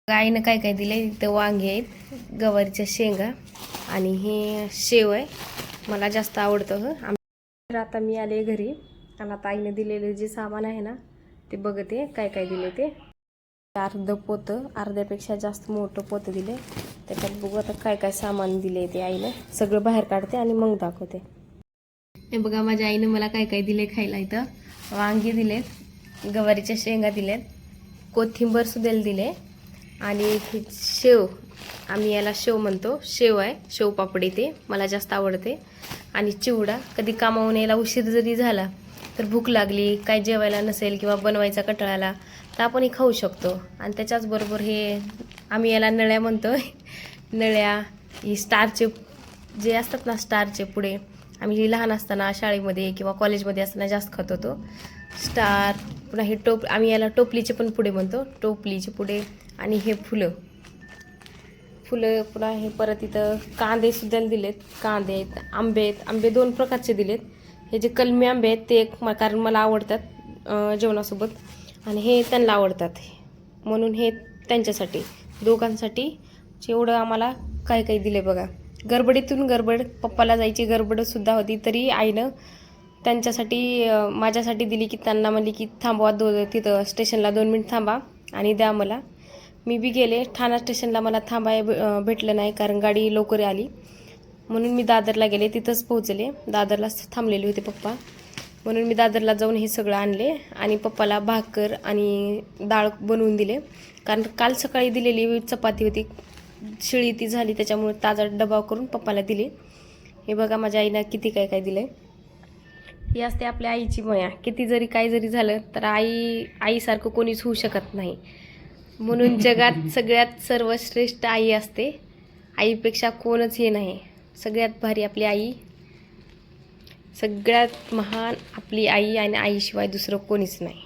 आईनं काय काय दिलं आहे. इथं वांगे आहेत, गवारीच्या शेंगा आणि हे शेव आहे. मला जास्त आवडतं तर आता मी आले घरी आणि आता आईनं दिलेलं जे सामान आहे ना ते बघते काय काय दिले ते. अर्धं पोतं, अर्ध्यापेक्षा जास्त मोठं पोतं दिले. त्याच्यात बघू आता काय काय सामान दिले ते आईनं. सगळं बाहेर काढते आणि मग दाखवते. हे बघा माझ्या आईनं मला काय काय दिले खायला. इथं वांगे दिलेत, गवारीच्या शेंगा दिलेत, कोथिंबर सुद्धा दिले आणि शेव, आम्ही याला शेव म्हणतो, शेव आहे, शेव पापडी, ते मला जास्त आवडते. आणि चिवडा, कधी कामावून यायला उशीर जरी झाला तर भूक लागली, काय जेवायला नसेल किंवा बनवायचा कंटाळा आला तर आपण हे खाऊ शकतो. आणि त्याच्याचबरोबर हे आम्ही याला नळ्या म्हणतो. नळ्या ही स्टारचे जे असतात ना, स्टारचे पुढे आम्ही लहान असताना शाळेमध्ये किंवा कॉलेजमध्ये असताना जास्त खात होतो. स्टार, पुन्हा हे आम्ही याला टोपलीचे पण पुढे म्हणतो, टोपलीचे पुढे. आणि हे फुलं, पुन्हा हे परत इथं कांदेसुद्धा दिलेत, कांदे आहेत, आंबे आहेत. आंबे 2 प्रकारचे दिलेत. हे जे कलमी आंबे आहेत ते एक, कारण मला आवडतात जेवणासोबत आणि हे त्यांना आवडतात म्हणून हे त्यांच्यासाठी, दोघांसाठी जेवढं आम्हाला काय काय दिले बघा. गडबडीतून गडबड, पप्पाला जायची गडबडसुद्धा होती तरी आईनं त्यांच्यासाठी माझ्यासाठी दिली. की त्यांना म्हणली की थांबवा, तिथं स्टेशनला 2 मिनिट थांबा आणि द्या मला. मी बी गेले ठाणा स्टेशनला, मला भेटलं नाही कारण गाडी लवकर आली म्हणून मी दादरला गेले, तिथंच पोहोचले. दादरला थांबलेले होते पप्पा म्हणून मी दादरला जाऊन हे सगळं आणले आणि पप्पाला भाकर आणि डाळ बनवून दिले. कारण काल सकाळी दिलेली चपाती होती, शिळी ती झाली, त्याच्यामुळे ताजा डबा करून पप्पाला दिले. हे बघा माझ्या आईनं किती काय काय दिलं आहे. ही असते आपल्या आईची माया. किती जरी काय जरी झालं तर आईसारखं कोणीच होऊ शकत नाही. म्हणून जगात सगळ्यात सर्वश्रेष्ठ आई असते. आईपेक्षा कोणच हे नाही. सगळ्यात भारी आपली आई, सगळ्यात महान आपली आई आणि आईशिवाय दुसरं कोणीच नाही.